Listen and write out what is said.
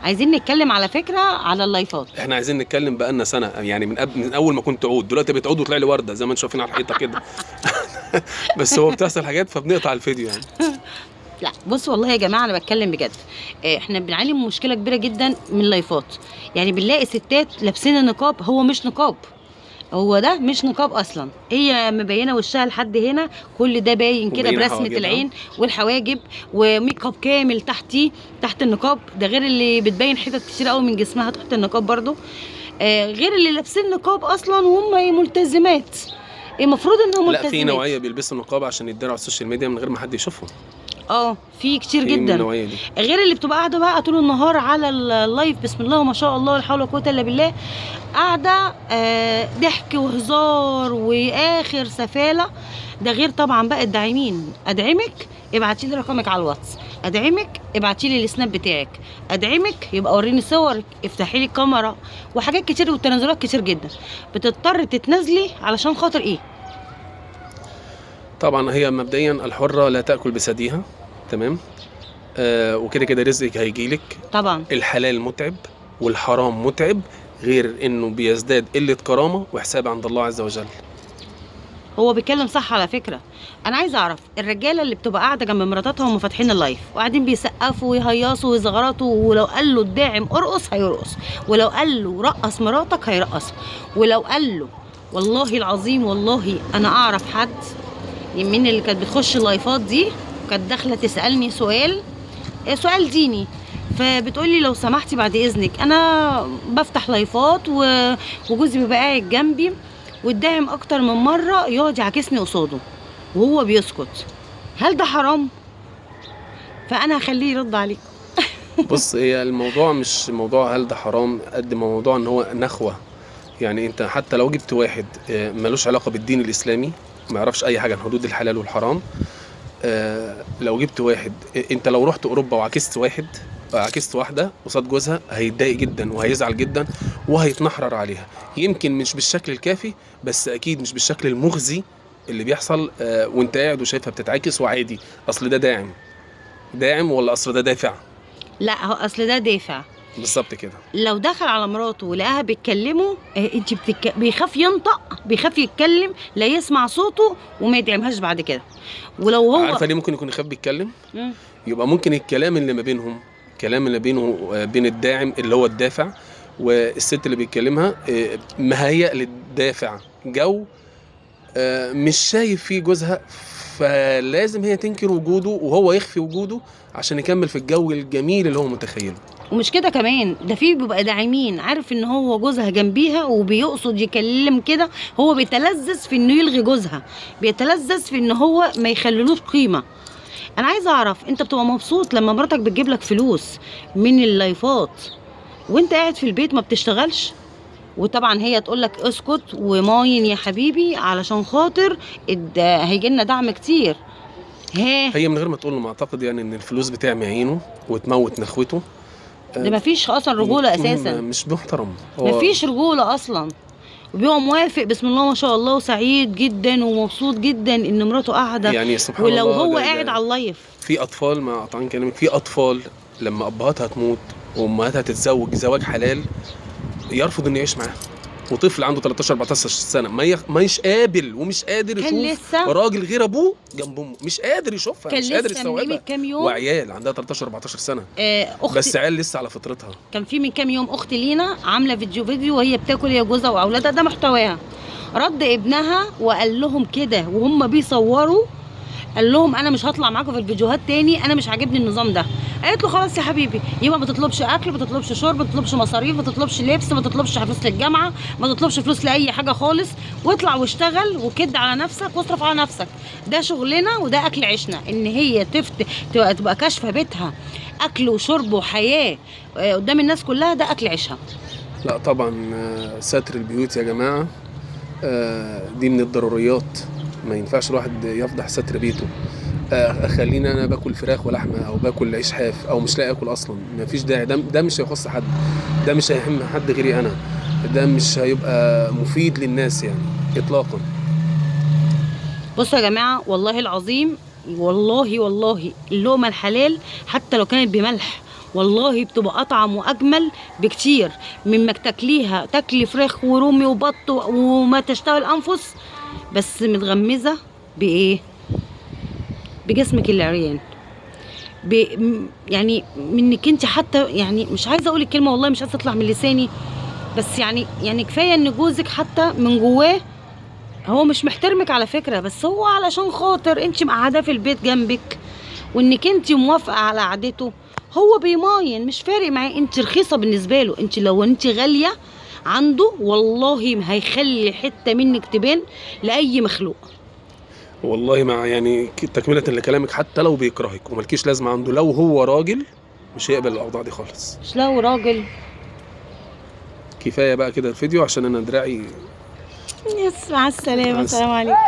عايزين نتكلم على فكره على اللايفات. احنا عايزين نتكلم بقالنا سنه، يعني من اول ما كنت عود، دلوقتي بتعود وطلع لي ورده زي ما انتم شايفين على الحيطه كده. بس هو بتحصل حاجات فبنقطع الفيديو يعني. لا بص والله يا جماعه انا بتكلم بجد. احنا بنعاني من مشكله كبيره جدا من اللايفات. يعني بنلاقي ستات لابسين النقاب، هو مش نقاب، هو ده مش نقاب اصلا، هي مبينه وشها لحد هنا، كل ده باين كده ومبينة برسمه حواجبها. العين والحواجب وميك اب كامل تحتيه، تحت النقاب ده، غير اللي بتبين حتت كتير قوي من جسمها تحت النقاب برضو. غير اللي لابسين نقاب اصلا وهم ملتزمات، المفروض انهم لا، ملتزمات. في نوعيه بيلبسوا نقاب عشان يتداروا على السوشيال ميديا من غير ما حد يشوفهم. في كتير في من جدا. النوعيه دي. غير اللي بتبقى قاعده بقى طول النهار على اللايف، بسم الله ما شاء الله، لا حول ولا قوه الا بالله، قاعده ضحك وهزار واخر سفاله. ده غير طبعا بقى الداعمين، ادعمك ابعتي لي رقمك على الواتس، ادعمك ابعتي لي السناب بتاعك، ادعمك يبقى وريني صورك، افتحي لي الكاميرا، وحاجات كتير وتنازلات كتير جدا بتضطر تتنازلي علشان خاطر ايه؟ طبعا هي مبدئيا الحره لا تاكل بثديها، تمام. وكده كده رزقك هيجيلك. طبعا الحلال متعب والحرام متعب، غير انه بيزداد قله كرامه وحساب عند الله عز وجل. هو بيتكلم صح على فكره. انا عايزه اعرف الرجاله اللي بتبقى قاعده جنب مراتاتها وهم فاتحين اللايف وقاعدين بيسقفوا ويهيصوا ويزغرطوا، ولو قال له الداعم ارقص هيرقص، ولو قال له رقص مراتك هيرقص، ولو قال له، والله العظيم والله انا اعرف حد من اللي كانت بتخش اللايفات دي، كانت داخله تسالني سؤال ديني، فبتقولي لو سمحتي بعد اذنك انا بفتح لايفات وجوزي بيبقى قاعد جنبي والداعم اكتر من مره يقعد يعاكسني قصاده وهو بيسكت، هل ده حرام؟ فانا هخليه يرد عليك. بص، هي الموضوع مش موضوع هل ده حرام قد ما موضوع ان هو نخوه. يعني انت حتى لو جبت واحد ملوش علاقه بالدين الاسلامي، ما يعرفش اي حاجه عن حدود الحلال والحرام، لو جبت واحد، انت لو رحت اوروبا وعكست واحده قصاد جوزها، هيتضايق جدا وهيزعل جدا وهيتنحرر عليها. يمكن مش بالشكل الكافي، بس اكيد مش بالشكل المخزي اللي بيحصل وانت قاعد وشايفها بتتعكس وعادي. اصل ده داعم ولا اصل ده دافع؟ لا هو اصل ده دافع. بالظبط كده. لو دخل على مراته ولقاها بيتكلموا انت بيخاف ينطق، بيخاف يتكلم، لا يسمع صوته وما يدعمهاش بعد كده. ولو هو عارفه ليه ممكن يكون يخاف بيتكلم؟ يبقى ممكن الكلام اللي ما بينهم، كلام اللي بين الداعم اللي هو الدافع والست اللي بيتكلمها مهيأ للدافع جو، مش شايف فيه جوزها، فلازم هي تنكر وجوده وهو يخفي وجوده عشان يكمل في الجو الجميل اللي هو متخيله. ومش كده كمان، ده في بيبقى داعمين عارف ان هو جوزها جنبيها وبيقصد يكلم كده، هو بيتلذذ في انه يلغي جوزها، بيتلذذ في ان هو ما يخللوش قيمه. انا عايزه اعرف انت بتبقى مبسوط لما مراتك بتجيب لك فلوس من اللايفات وانت قاعد في البيت ما بتشتغلش؟ وطبعا هي تقول لك اسكت وماين يا حبيبي علشان خاطر هيجي لنا دعم كتير. هي من غير ما تقول له، ما اعتقد يعني ان الفلوس بتعمي عينه وتموت نخوته. ده مفيش اصلا رجوله اساسا، مش محترم، مفيش رجوله اصلا. وبيبقى موافق بسم الله ما شاء الله وسعيد جدا ومبسوط جدا ان مراته قاعده، يعني سبحان ولو الله هو قاعد على اللايف. في اطفال، مع قطعان كلامك، في اطفال لما ابهاتها تموت وامهاتها تتزوج زواج حلال يرفض انه يعيش معاها، وطفل عنده 13 14 سنه مش قابل ومش قادر يشوف راجل غير ابوه جنب امه، مش قادر يشوفها، مش قادر يستوعبها. وعيال عندها 13 14 سنه، بس عيال لسه على فطرتها. كان في من كام يوم اختي لينا عامله فيديو وهي بتاكل هي جوزها واولادها، ده محتواها. رد ابنها وقال لهم كده وهم بيصوروا، قال لهم انا مش هطلع معاكم في الفيديوهات تاني، انا مش عاجبني النظام ده. قالت له خلاص يا حبيبي، يبقى ما تطلبش اكل، ما تطلبش شرب، ما تطلبش مصاريف، ما تطلبش لبس، ما تطلبش فلوس للجامعه، ما تطلبش فلوس لاي حاجه خالص، واطلع واشتغل وكد على نفسك واصرف على نفسك. ده شغلنا وده اكل عيشنا. ان هي تبقى كاشفه بيتها اكل وشرب وحياه قدام الناس كلها، ده اكل عيشها. لا طبعا، ستر البيوت يا جماعه دي من الضروريات. ما ينفعش الواحد يفضح ستر بيته. خليني انا باكل فراخ ولحمه او باكل عيش حاف او مش لاقي اكل اصلا، مفيش داعي. ده مش هيخص حد، ده مش هيهم حد غيري انا، ده مش هيبقى مفيد للناس يعني اطلاقا. بصوا يا جماعه والله العظيم، والله اللقمه الحلال حتى لو كانت بملح والله بتبقى اطعم واجمل بكتير مما تاكليها، تاكلي فراخ ورومي وبط وما تشتهي الانفس، بس متغمزه بايه؟ بجسمك العريان، يعني منك انت حتى، يعني مش عايزه اقول الكلمه والله مش عايزه تطلع من لساني، بس يعني كفايه ان جوزك حتى من جواه هو مش محترمك على فكره، بس هو علشان خاطر انت مقعداه في البيت جنبك وانك انت موافقه على قعدته، هو بيماين مش فارق معاه، انت رخيصه بالنسبه له. انت لو انت غاليه عنده والله هيخلي حته منك تبان لاي مخلوق. والله مع يعني تكملة لكلامك، حتى لو بيكرهك وملكيش لازمة عنده، لو هو راجل مش هيقبل الأوضاع دي خالص. مش لو راجل. كفاية بقى كده الفيديو عشان أنا دراعي. يس، مع السلامه، مع السلام عليكم.